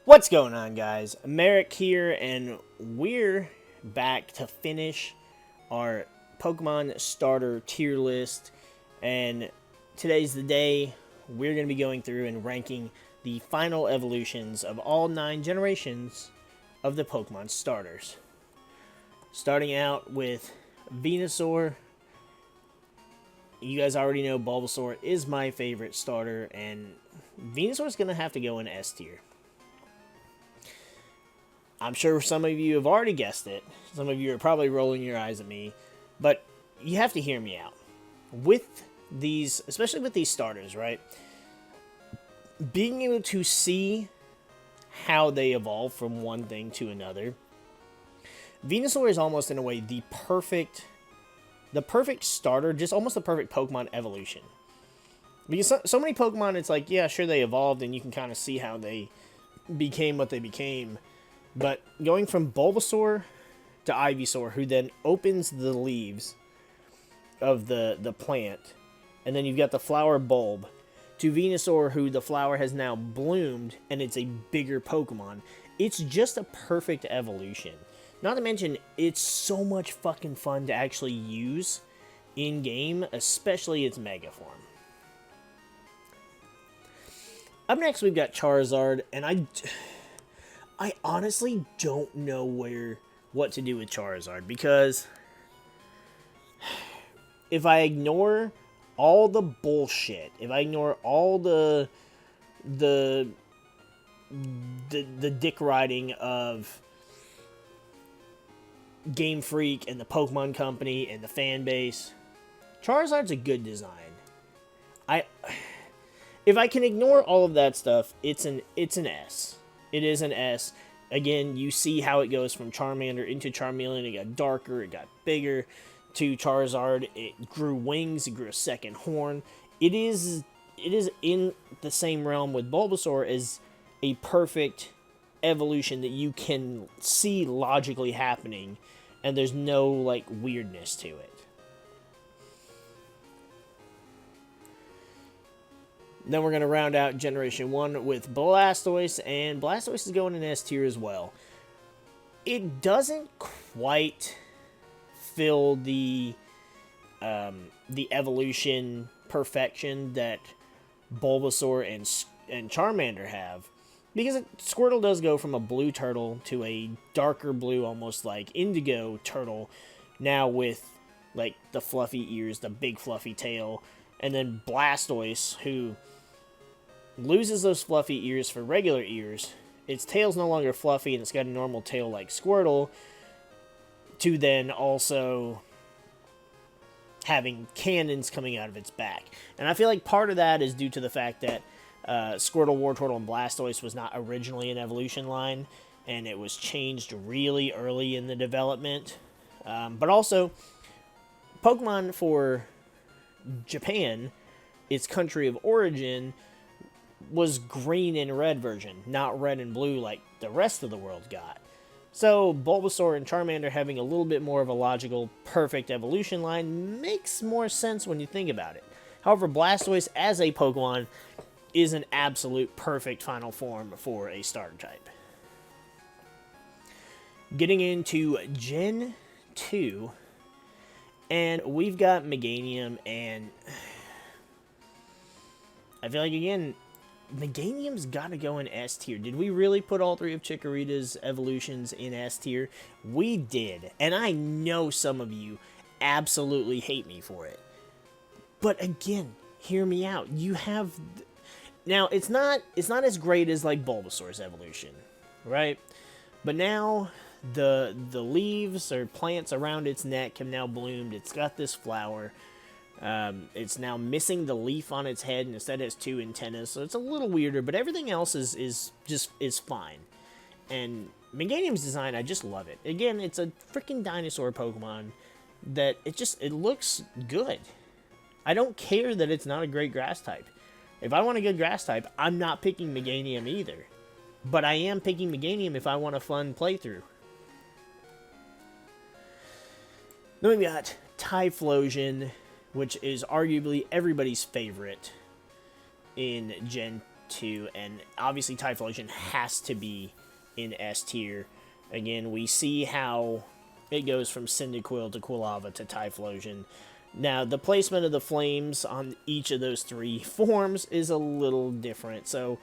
What's going on, guys? MariK here, and we're back to finish our Pokemon starter tier list. And today's the day we're going to be going through and ranking the final evolutions of all 9 generations of the Pokemon starters. Starting out with Venusaur. You guys already know Bulbasaur is my favorite starter, and Venusaur's going to have to go in S tier. I'm sure some of you have already guessed it. Some of you are probably rolling your eyes at me. But you have to hear me out. With these, especially with these starters, right? Being able to see how they evolve from one thing to another. Venusaur is almost, in a way, the perfect starter. Just almost the perfect Pokemon evolution. Because so many Pokemon, it's like, yeah, sure, they evolved, and you can kind of see how they became what they became. But going from Bulbasaur to Ivysaur, who then opens the leaves of the plant, and then you've got the flower bulb, to Venusaur, who the flower has now bloomed, and it's a bigger Pokemon. It's just a perfect evolution. Not to mention, it's so much fucking fun to actually use in-game, especially its Mega form. Up next, we've got Charizard, and I honestly don't know what to do with Charizard, because if I ignore all the bullshit, if I ignore all the dick riding of GameFreak and the Pokemon Company and the fan base, Charizard's a good design. If I can ignore all of that stuff, it's an S. It is an S. Again, you see how it goes from Charmander into Charmeleon. It got darker, it got bigger. To Charizard, it grew wings, it grew a second horn. It is in the same realm with Bulbasaur as a perfect evolution that you can see logically happening, and there's no, like, weirdness to it. Then we're going to round out Generation 1 with Blastoise, and Blastoise is going in S tier as well. It doesn't quite fill the evolution perfection that Bulbasaur and Charmander have, because Squirtle does go from a blue turtle to a darker blue, almost like indigo turtle, now with, like, the fluffy ears, the big fluffy tail, and then Blastoise, who loses those fluffy ears for regular ears. Its tail's no longer fluffy, and it's got a normal tail like Squirtle, to then also having cannons coming out of its back. And I feel like part of that is due to the fact that Squirtle, Wartortle, and Blastoise was not originally an evolution line, and it was changed really early in the development. But also, Pokemon for Japan, its country of origin, was green and red version, not red and blue like the rest of the world got. So Bulbasaur and Charmander having a little bit more of a logical, perfect evolution line makes more sense when you think about it. However, Blastoise as a Pokemon is an absolute perfect final form for a starter type. Getting into Gen 2, and we've got Meganium, and I feel like, again, Meganium's got to go in S tier. Did we really put all 3 of Chikorita's evolutions in S tier? We did, and I know some of you absolutely hate me for it. But again, hear me out. You have... Now, it's not as great as, like, Bulbasaur's evolution, right? But now, the leaves or plants around its neck have now bloomed. It's got this flower. It's now missing the leaf on its head, and instead it has 2 antennas, so it's a little weirder, but everything else is fine. And Meganium's design, I just love it. Again, it's a freaking dinosaur Pokemon that it looks good. I don't care that it's not a great grass type. If I want a good grass type, I'm not picking Meganium either. But I am picking Meganium if I want a fun playthrough. Then we got Typhlosion, which is arguably everybody's favorite in Gen 2, and obviously Typhlosion has to be in S tier. Again, we see how it goes from Cyndaquil to Quilava to Typhlosion. Now, the placement of the flames on each of those 3 forms is a little different, so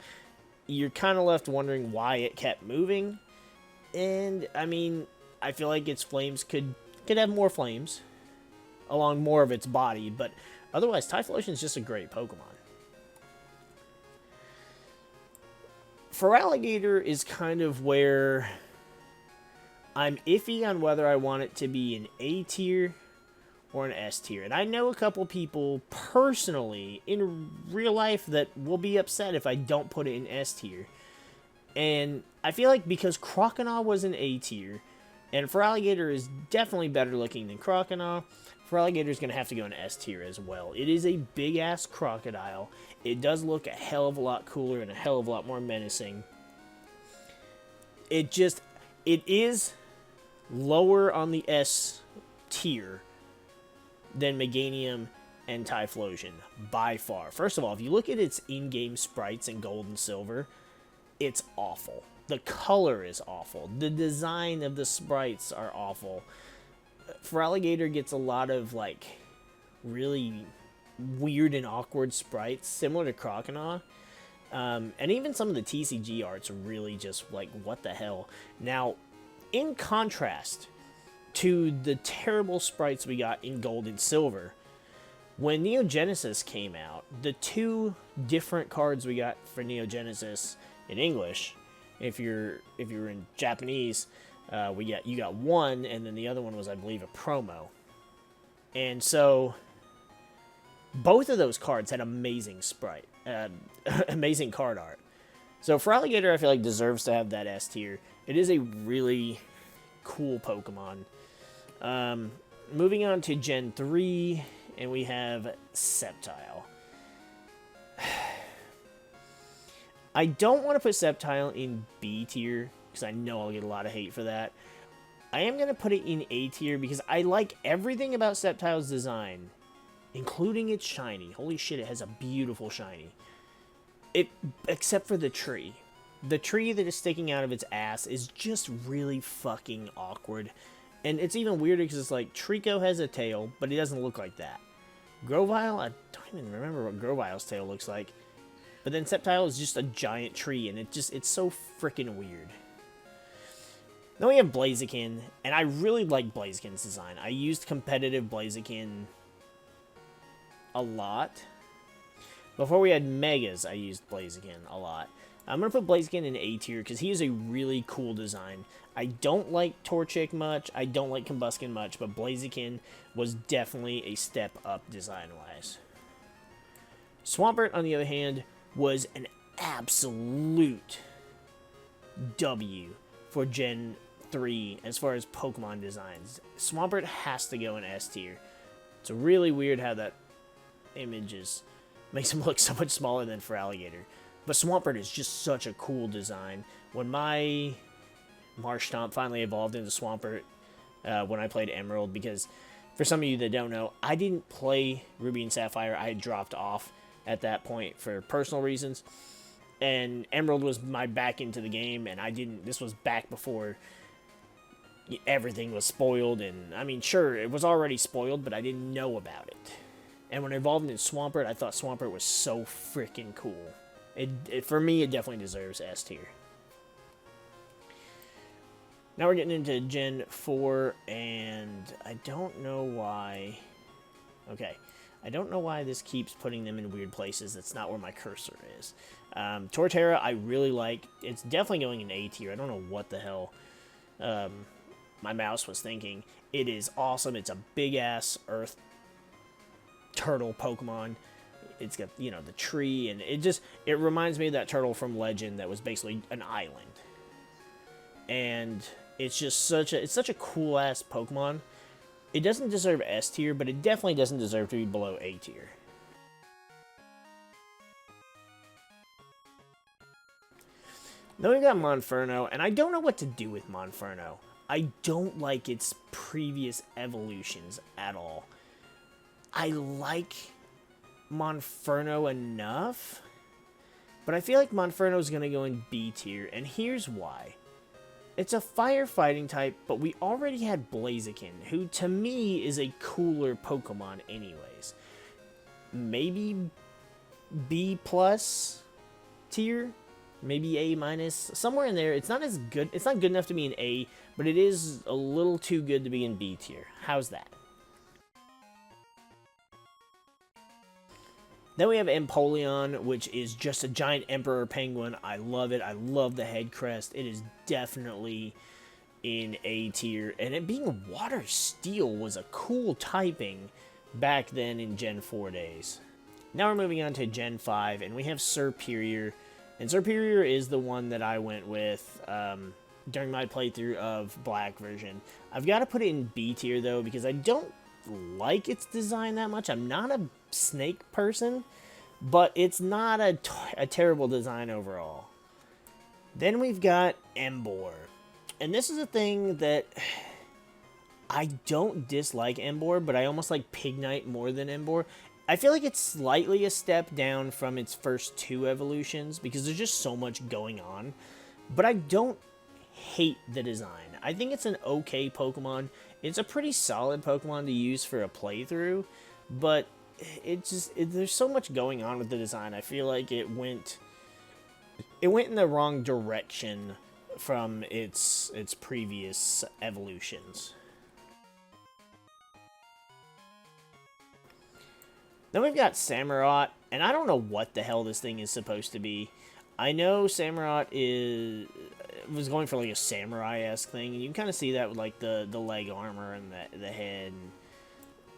you're kind of left wondering why it kept moving. And, I mean, I feel like its flames could have more flames along more of its body, but otherwise, Typhlosion is just a great Pokemon. Feraligatr is kind of where I'm iffy on whether I want it to be an A tier or an S tier. And I know a couple people personally in real life that will be upset if I don't put it in S tier. And I feel like because Croconaw was an A tier, and Feraligatr is definitely better looking than Croconaw, Feraligatr is going to have to go in S tier as well. It is a big-ass crocodile. It does look a hell of a lot cooler and a hell of a lot more menacing. It is lower on the S tier than Meganium and Typhlosion, by far. First of all, if you look at its in-game sprites in Gold and Silver, it's awful. The color is awful. The design of the sprites are awful. Feraligatr gets a lot of, like, really weird and awkward sprites, similar to Croconaw. And even some of the TCG art's really just, like, what the hell. Now, in contrast to the terrible sprites we got in Gold and Silver, when Neogenesis came out, the 2 different cards we got for Neogenesis in English, if you're in Japanese, you got one, and then the other one was, I believe, a promo. And so both of those cards had amazing amazing card art. So Feraligatr, I feel like, deserves to have that S tier. It is a really cool Pokemon. Moving on to Gen 3, and we have Sceptile. I don't want to put Sceptile in B tier, because I know I'll get a lot of hate for that. I am going to put it in A tier, because I like everything about Sceptile's design, including its shiny. Holy shit, it has a beautiful shiny. Except for the tree. The tree that is sticking out of its ass is just really fucking awkward. And it's even weirder because it's like, Trico has a tail, but it doesn't look like that. Grovyle, I don't even remember what Grovyle's tail looks like. But then Sceptile is just a giant tree, and it's so freaking weird. Then we have Blaziken, and I really like Blaziken's design. I used competitive Blaziken a lot. Before we had Megas, I used Blaziken a lot. I'm going to put Blaziken in A tier because he is a really cool design. I don't like Torchic much, I don't like Combusken much, but Blaziken was definitely a step up design-wise. Swampert, on the other hand, was an absolute W for Gen 3 as far as Pokemon designs. Swampert has to go in S tier. It's really weird how that image makes him look so much smaller than Feraligatr. But Swampert is just such a cool design. When my Marshtomp finally evolved into Swampert when I played Emerald, because for some of you that don't know, I didn't play Ruby and Sapphire. I had dropped off at that point for personal reasons. And Emerald was my back into the game, and this was back before everything was spoiled. And, I mean, sure, it was already spoiled, but I didn't know about it. And when I evolved into Swampert, I thought Swampert was so freaking cool. For me, it definitely deserves S tier. Now we're getting into Gen 4, and I don't know why. Okay, I don't know why this keeps putting them in weird places. That's not where my cursor is. Torterra, I really like. It's definitely going in A tier. I don't know what the hell my mouse was thinking. It is awesome. It's a big-ass earth turtle Pokemon. It's got, the tree, and it reminds me of that turtle from Legend that was basically an island. And it's just such a cool ass Pokemon. It doesn't deserve S tier, but it definitely doesn't deserve to be below A tier. Then we got Monferno, and I don't know what to do with Monferno. I don't like its previous evolutions at all. I like Monferno enough But I feel like Monferno's going to go in B tier, and here's why. It's a firefighting type, but we already had Blaziken, who to me is a cooler Pokemon anyways. Maybe B plus tier, maybe A minus, somewhere in there. It's not as good. It's not good enough to be an A, but it is a little too good to be in B tier. How's that? Then we have Empoleon, which is just a giant Emperor Penguin. I love it. I love the head crest. It is definitely in A tier. And it being Water Steel was a cool typing back then in Gen 4 days. Now we're moving on to Gen 5, and we have Serperior. And Serperior is the one that I went with during my playthrough of Black version. I've got to put it in B tier, though, because I don't like its design that much. I'm not a snake person, but it's not a terrible design overall. Then we've got Emboar. And this is a thing that I don't dislike Emboar, but I almost like Pignite more than Emboar. I feel like it's slightly a step down from its first two evolutions because there's just so much going on. But I don't hate the design. I think it's an okay Pokemon. It's a pretty solid Pokemon to use for a playthrough, but there's so much going on with the design. I feel like it went in the wrong direction from its previous evolutions. Then we've got Samurott, and I don't know what the hell this thing is supposed to be. I know Samurott was going for like a samurai-esque thing, and you can kind of see that with like the leg armor and the head.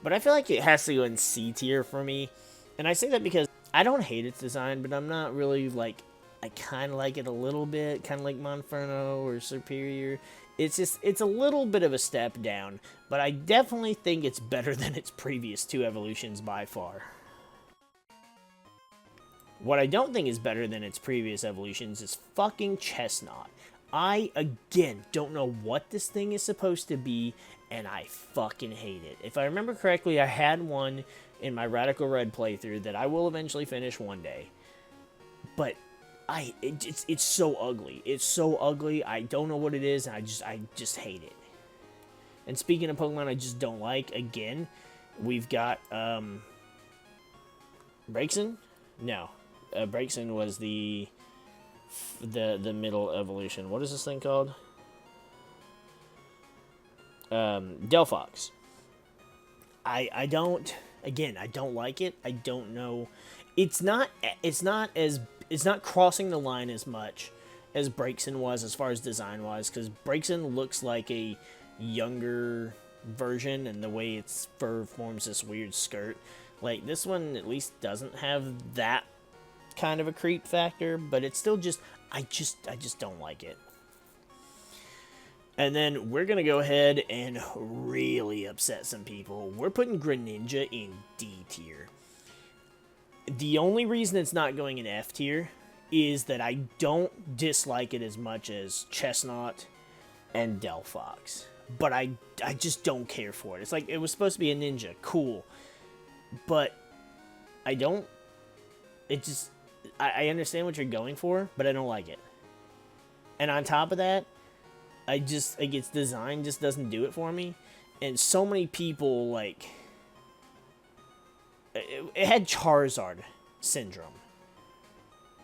But I feel like it has to go in C tier for me, and I say that because I don't hate its design, but I'm not really like, I kind of like it a little bit, kind of like Monferno or Serperior. It's a little bit of a step down, but I definitely think it's better than its previous two evolutions by far. What I don't think is better than its previous evolutions is fucking Chestnut. I, again, don't know what this thing is supposed to be, and I fucking hate it. If I remember correctly, I had one in my Radical Red playthrough that I will eventually finish one day. But it's so ugly. It's so ugly. I don't know what it is, and I just hate it. And speaking of Pokemon I just don't like, again, we've got Braixen? No. Braixen was the middle evolution. What is this thing called? Delphox. I don't like it. I don't know. It's not crossing the line as much as Braixen was as far as design wise, because Braixen looks like a younger version, and the way its fur forms this weird skirt. Like, this one at least doesn't have that kind of a creep factor, but it's still just, I just don't like it. And then we're gonna go ahead and really upset some people. We're putting Greninja in D tier. The only reason it's not going in F tier is that I don't dislike it as much as Chestnut and Delphox. But I just don't care for it. It's like, it was supposed to be a ninja. Cool. But I don't... It just... I understand what you're going for, but I don't like it. And on top of that, like, its design just doesn't do it for me. And so many people, like... It had Charizard syndrome.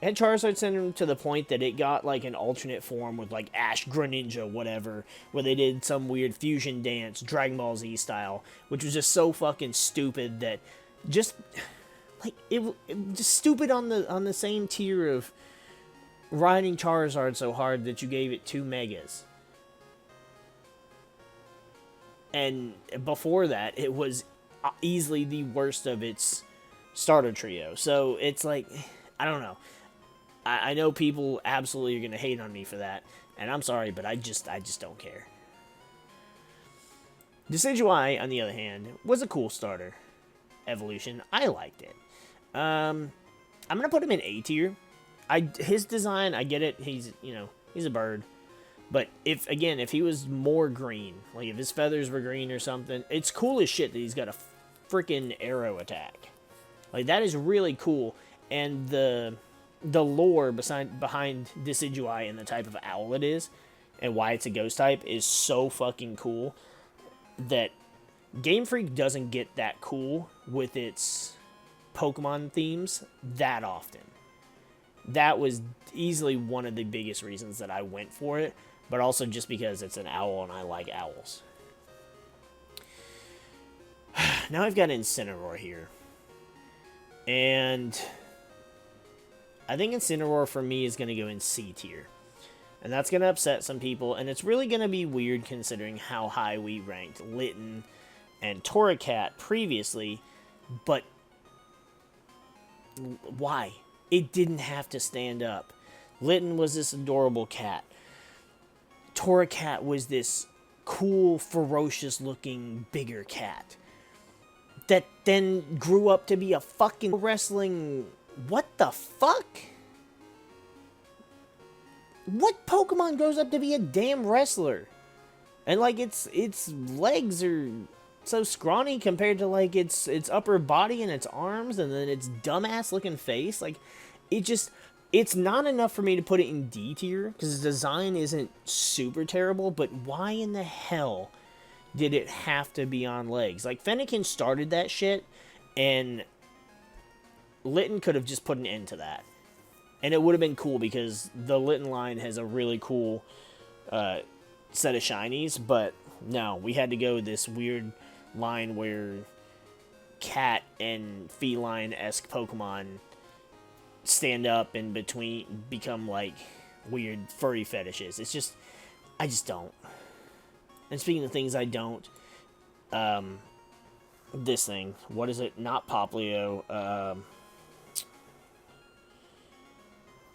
It had Charizard syndrome to the point that it got, like, an alternate form with, like, Ash Greninja, whatever, where they did some weird fusion dance, Dragon Ball Z style, which was just so fucking stupid that just, like, it just stupid on the same tier of riding Charizard so hard that you gave it 2 Megas. And before that, it was easily the worst of its starter trio. So it's like, I don't know. I know people absolutely are going to hate on me for that, and I'm sorry, but I just don't care. Decidueye, on the other hand, was a cool starter evolution. I liked it. I'm going to put him in A tier. His design, I get it. He's a bird. But if he was more green, like if his feathers were green or something, it's cool as shit that he's got a freaking arrow attack. Like, that is really cool. And the the lore behind Decidueye and the type of owl it is, and why it's a ghost type is so fucking cool that Game Freak doesn't get that cool with its Pokemon themes that often. That was easily one of the biggest reasons that I went for it, but also just because it's an owl and I like owls. Now I've got Incineroar here. And I think Incineroar for me is going to go in C tier. And that's going to upset some people, and it's really going to be weird considering how high we ranked Litten and Torracat previously, but why? It didn't have to stand up. Litten was this adorable cat. Torracat was this cool, ferocious-looking, bigger cat that then grew up to be a fucking wrestling... What the fuck? What Pokemon grows up to be a damn wrestler? And, like, its legs are so scrawny compared to, like, its upper body and its arms, and then its dumbass-looking face. Like, it's not enough for me to put it in D tier, because the design isn't super terrible, but why in the hell did it have to be on legs? Like, Fennekin started that shit, and Litten could have just put an end to that. And it would have been cool, because the Litten line has a really cool set of shinies, but no, we had to go this weird line where cat and feline-esque Pokemon stand up in between, become like weird furry fetishes. It's just, I just don't. And speaking of things I don't, this thing, what is it? Not Poplio.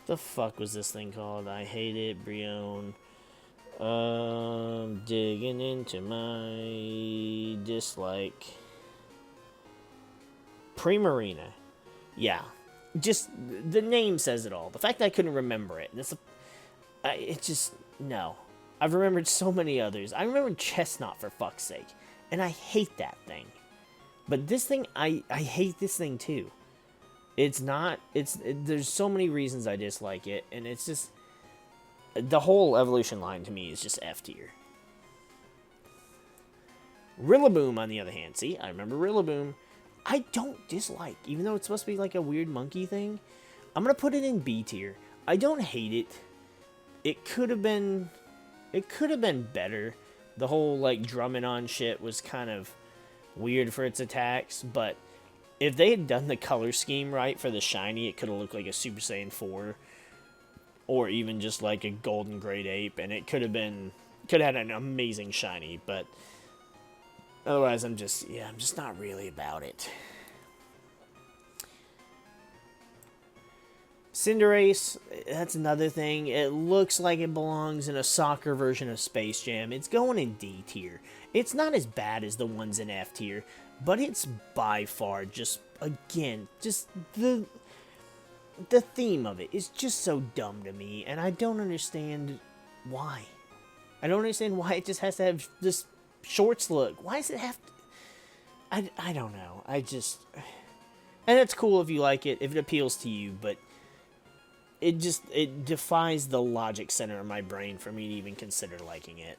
The fuck was this thing called? I hate it, Brion. Digging into my dislike. Primarina. Yeah. Just, the name says it all. The fact that I couldn't remember it. It's just, no. I've remembered so many others. I remembered Chestnut, for fuck's sake. And I hate that thing. But this thing, I hate this thing too. It's not, there's so many reasons I dislike it. And it's just, the whole evolution line to me is just F tier. Rillaboom, on the other hand. See, I remember Rillaboom. I don't dislike, even though it's supposed to be like a weird monkey thing. I'm going to put it in B tier. I don't hate it. It could have been better. The whole, like, drumming on shit was kind of weird for its attacks, but if they had done the color scheme right for the shiny, it could have looked like a Super Saiyan 4, or even just like a golden great ape, and it could have had an amazing shiny, but otherwise I'm just not really about it. Cinderace, that's another thing. It looks like it belongs in a soccer version of Space Jam. It's going in D tier. It's not as bad as the ones in F tier, but it's by far just, again, just the theme of it is just so dumb to me, and I don't understand why. I don't understand why it just has to have this shorts look. Why does it have to... I don't know. And it's cool if you like it, if it appeals to you, but it defies the logic center of my brain for me to even consider liking it.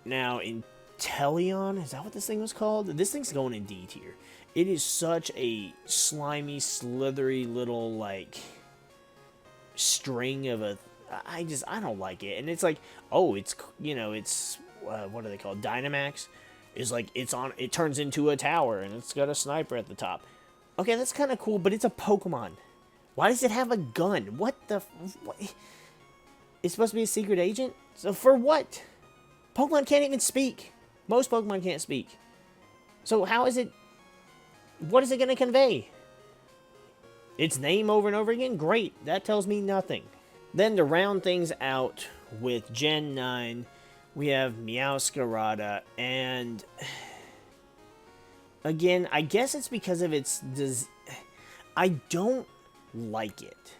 Now, Inteleon, is that what this thing was called? This thing's going in D tier. It is such a slimy, slithery little, like, string of a... I don't like it. And it's like, oh, it's, what are they called? Dynamax is like, it turns into a tower, and it's got a sniper at the top. Okay, that's kind of cool, but it's a Pokemon. Why does it have a gun? What? It's supposed to be a secret agent? So for what? Pokemon can't even speak. Most Pokemon can't speak. So how is it... What is it going to convey? Its name over and over again? Great. That tells me nothing. Then to round things out with Gen 9, we have Meowscarada, and... Again, I guess it's because of its... I don't like it.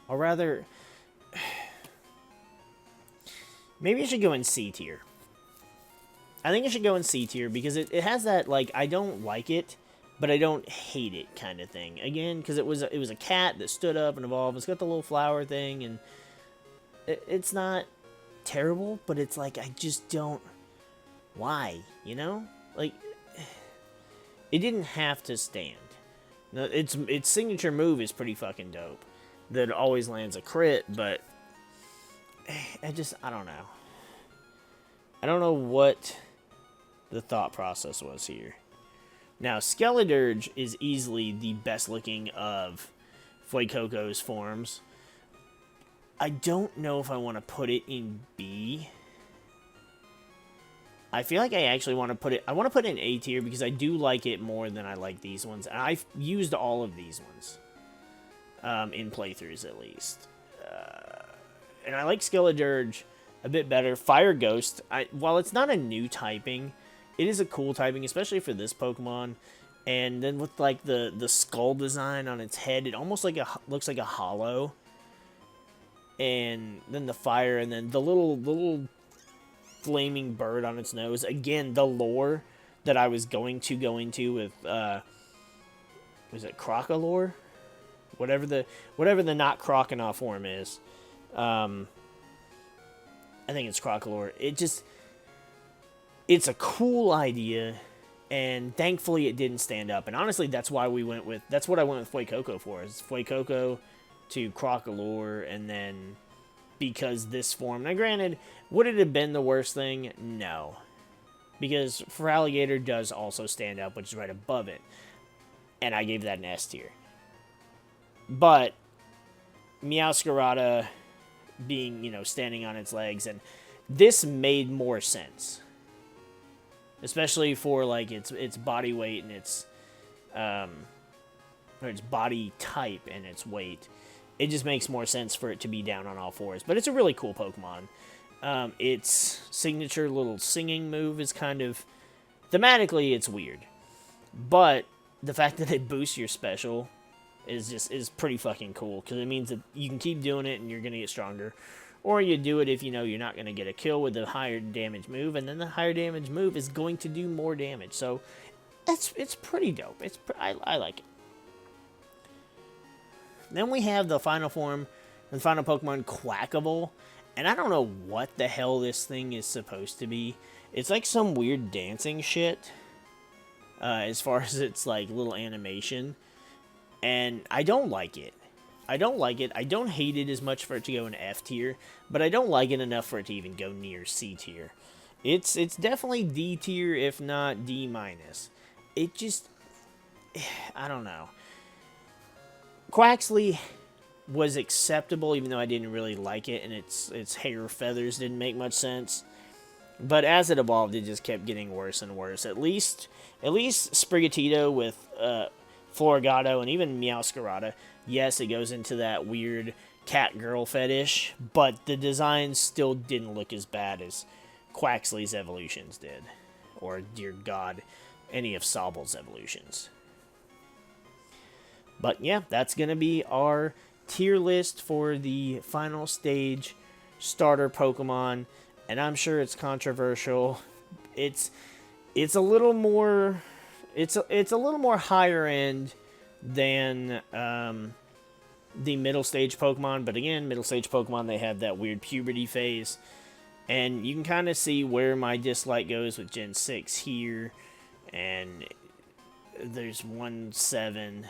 Or rather... Maybe I should go in C tier. I think it should go in C tier because it has that, like, I don't like it, but I don't hate it, kind of thing. Again, because it was a cat that stood up and evolved. It's got the little flower thing, and it's not terrible, but it's like I just don't. Why, you know? Like, it didn't have to stand. No, its signature move is pretty fucking dope. That always lands a crit, but I don't know. I don't know what the thought process was here. Now, Skeledirge is easily the best looking of Fuecoco's forms. I don't know if I want to put it in B. I feel like I actually want to put it... I want to put it in A tier because I do like it more than I like these ones. And I've used all of these ones. In playthroughs, at least. And I like Skeledirge a bit better. Fire Ghost, while it's not a new typing, it is a cool typing, especially for this Pokemon. And then with like the skull design on its head, it almost like looks like a hollow. And then the fire, and then the little flaming bird on its nose. Again, the lore that I was going to go into with was it Crocolore? Whatever the not Croconaw form is. I think it's Crocolore. It's a cool idea, and thankfully it didn't stand up. And honestly, that's what I went with Fuecoco for. Is Fuecoco to Crocolore, and then because this form. Now, granted, would it have been the worst thing? No, because Feraligatr does also stand up, which is right above it, and I gave that an S tier. But Meowscarada being, standing on its legs, and this made more sense. Especially for, like, its body weight and its body type and its weight. It just makes more sense for it to be down on all fours. But it's a really cool Pokemon. Its signature little singing move is kind of... Thematically, it's weird. But the fact that it boosts your special is pretty fucking cool. Because it means that you can keep doing it and you're going to get stronger. Or you do it if you know you're not going to get a kill with the higher damage move, and then the higher damage move is going to do more damage. So it's pretty dope. I like it. Then we have the final form, the final Pokemon, Quackable, and I don't know what the hell this thing is supposed to be. It's like some weird dancing shit, as far as its like little animation, and I don't like it. I don't like it. I don't hate it as much for it to go in F tier, but I don't like it enough for it to even go near C tier. It's definitely D tier, if not D minus. It just... I don't know. Quaxly was acceptable, even though I didn't really like it, and its hair feathers didn't make much sense. But as it evolved, it just kept getting worse and worse. At least Sprigatito with Floragato and even Meowscarada. Yes, it goes into that weird cat-girl fetish, but the designs still didn't look as bad as Quaxly's evolutions did. Or, dear God, any of Sobble's evolutions. But yeah, that's going to be our tier list for the final stage starter Pokemon. And I'm sure it's controversial. It's a little more... It's a little more higher end than the middle stage Pokemon, but again, middle stage Pokemon, they have that weird puberty phase, and you can kind of see where my dislike goes with Gen 6 here, and there's 1, 7,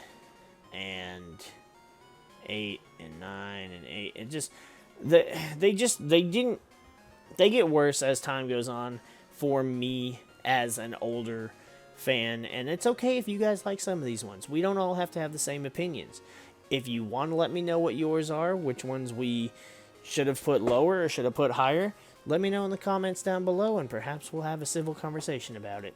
and 8, and 9, and 8, it just, they get worse as time goes on for me as an older fan, and it's okay if you guys like some of these ones. We don't all have to have the same opinions. If you want to let me know what yours are, which ones we should have put lower or should have put higher, let me know in the comments down below, and perhaps we'll have a civil conversation about it.